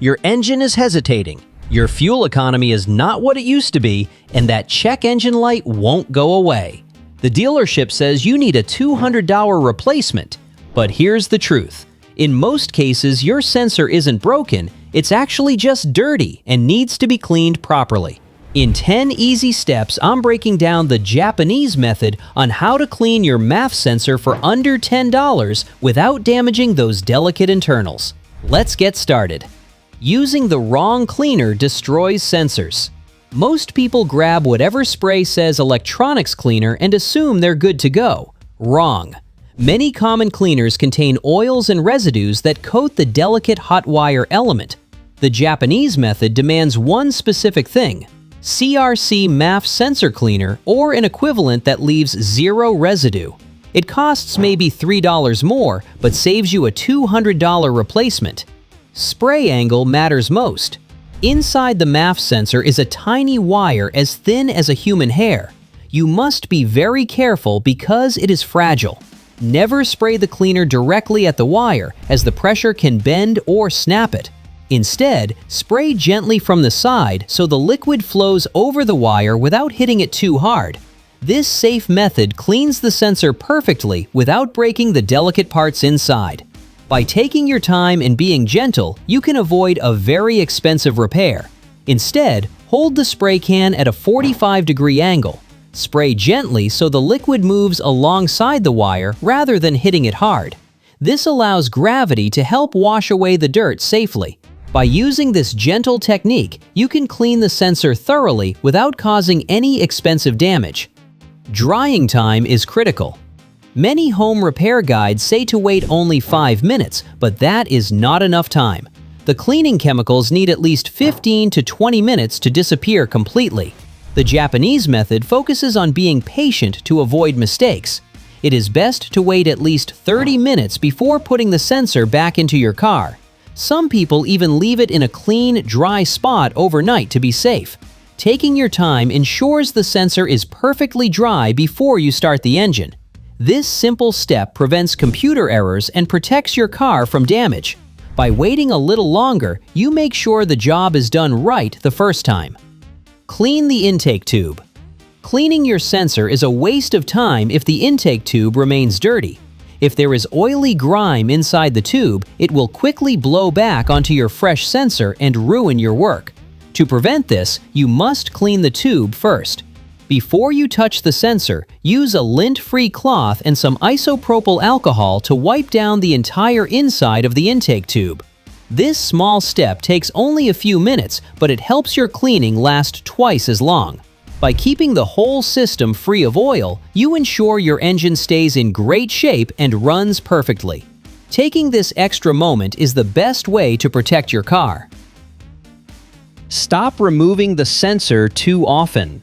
Your engine is hesitating, your fuel economy is not what it used to be, and that check engine light won't go away. The dealership says you need a $200 replacement, but here's the truth. In most cases, your sensor isn't broken, it's actually just dirty and needs to be cleaned properly. In 10 easy steps, I'm breaking down the Japanese method on how to clean your MAF sensor for under $10 without damaging those delicate internals. Let's get started. Using the wrong cleaner destroys sensors. Most people grab whatever spray says electronics cleaner and assume they're good to go. Wrong. Many common cleaners contain oils and residues that coat the delicate hot wire element. The Japanese method demands one specific thing: CRC MAF sensor cleaner, or an equivalent that leaves zero residue. It costs maybe $3 more, but saves you a $200 replacement. Spray angle matters most. Inside the MAF sensor is a tiny wire as thin as a human hair. You must be very careful because it is fragile. Never spray the cleaner directly at the wire, as the pressure can bend or snap it. Instead, spray gently from the side so the liquid flows over the wire without hitting it too hard. This safe method cleans the sensor perfectly without breaking the delicate parts inside. By taking your time and being gentle, you can avoid a very expensive repair. Instead, hold the spray can at a 45-degree angle. Spray gently so the liquid moves alongside the wire rather than hitting it hard. This allows gravity to help wash away the dirt safely. By using this gentle technique, you can clean the sensor thoroughly without causing any expensive damage. Drying time is critical. Many home repair guides say to wait only 5 minutes, but that is not enough time. The cleaning chemicals need at least 15 to 20 minutes to disappear completely. The Japanese method focuses on being patient to avoid mistakes. It is best to wait at least 30 minutes before putting the sensor back into your car. Some people even leave it in a clean, dry spot overnight to be safe. Taking your time ensures the sensor is perfectly dry before you start the engine. This simple step prevents computer errors and protects your car from damage. By waiting a little longer, you make sure the job is done right the first time. Clean the intake tube. Cleaning your sensor is a waste of time if the intake tube remains dirty. If there is oily grime inside the tube, it will quickly blow back onto your fresh sensor and ruin your work. To prevent this, you must clean the tube first. Before you touch the sensor, use a lint-free cloth and some isopropyl alcohol to wipe down the entire inside of the intake tube. This small step takes only a few minutes, but it helps your cleaning last twice as long. By keeping the whole system free of oil, you ensure your engine stays in great shape and runs perfectly. Taking this extra moment is the best way to protect your car. Stop removing the sensor too often.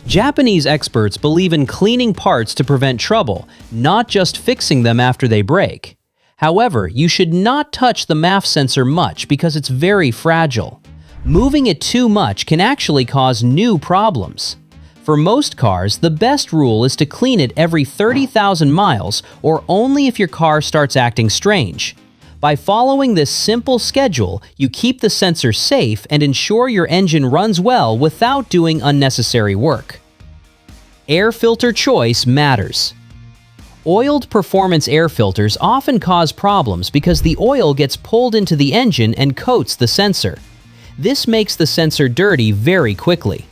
Japanese experts believe in cleaning parts to prevent trouble, not just fixing them after they break. However, you should not touch the MAF sensor much because it's very fragile. Moving it too much can actually cause new problems. For most cars, the best rule is to clean it every 30,000 miles or only if your car starts acting strange. By following this simple schedule, you keep the sensor safe and ensure your engine runs well without doing unnecessary work. Air filter choice matters. Oiled performance air filters often cause problems because the oil gets pulled into the engine and coats the sensor. This makes the sensor dirty very quickly.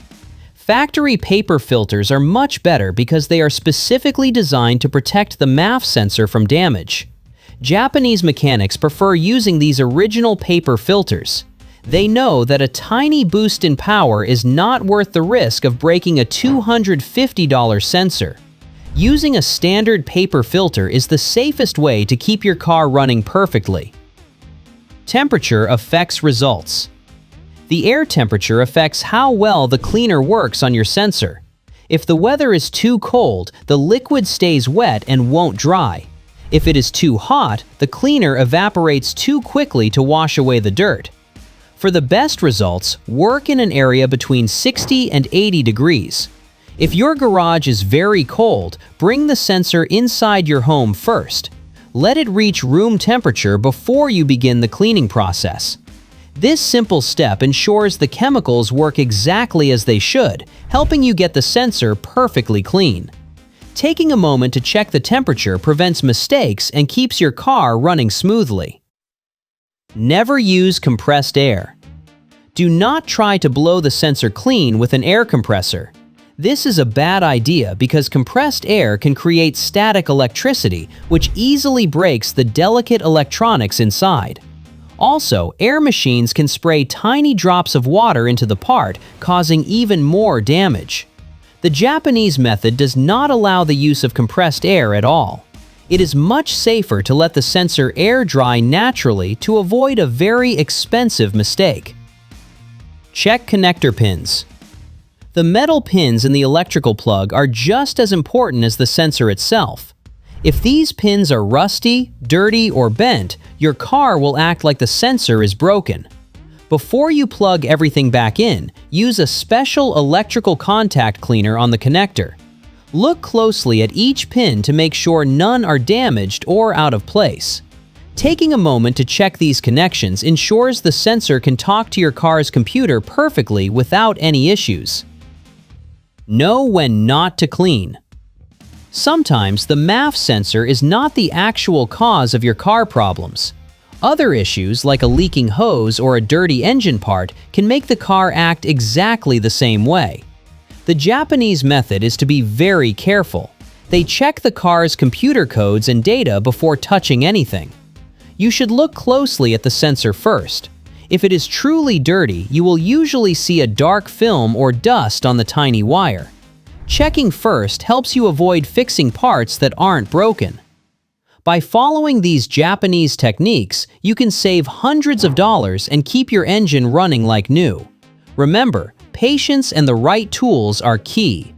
Factory paper filters are much better because they are specifically designed to protect the MAF sensor from damage. Japanese mechanics prefer using these original paper filters. They know that a tiny boost in power is not worth the risk of breaking a $250 sensor. Using a standard paper filter is the safest way to keep your car running perfectly. Temperature affects results. The air temperature affects how well the cleaner works on your sensor. If the weather is too cold, the liquid stays wet and won't dry. If it is too hot, the cleaner evaporates too quickly to wash away the dirt. For the best results, work in an area between 60 and 80 degrees. If your garage is very cold, bring the sensor inside your home first. Let it reach room temperature before you begin the cleaning process. This simple step ensures the chemicals work exactly as they should, helping you get the sensor perfectly clean. Taking a moment to check the temperature prevents mistakes and keeps your car running smoothly. Never use compressed air. Do not try to blow the sensor clean with an air compressor. This is a bad idea because compressed air can create static electricity, which easily breaks the delicate electronics inside. Also, air machines can spray tiny drops of water into the part, causing even more damage. The Japanese method does not allow the use of compressed air at all. It is much safer to let the sensor air dry naturally to avoid a very expensive mistake. Check connector pins. The metal pins in the electrical plug are just as important as the sensor itself. If these pins are rusty, dirty, or bent, your car will act like the sensor is broken. Before you plug everything back in, use a special electrical contact cleaner on the connector. Look closely at each pin to make sure none are damaged or out of place. Taking a moment to check these connections ensures the sensor can talk to your car's computer perfectly without any issues. Know when not to clean. Sometimes the MAF sensor is not the actual cause of your car problems. Other issues, like a leaking hose or a dirty engine part, can make the car act exactly the same way. The Japanese method is to be very careful. They check the car's computer codes and data before touching anything. You should look closely at the sensor first. If it is truly dirty, you will usually see a dark film or dust on the tiny wire. Checking first helps you avoid fixing parts that aren't broken. By following these Japanese techniques, you can save hundreds of dollars and keep your engine running like new. Remember, patience and the right tools are key.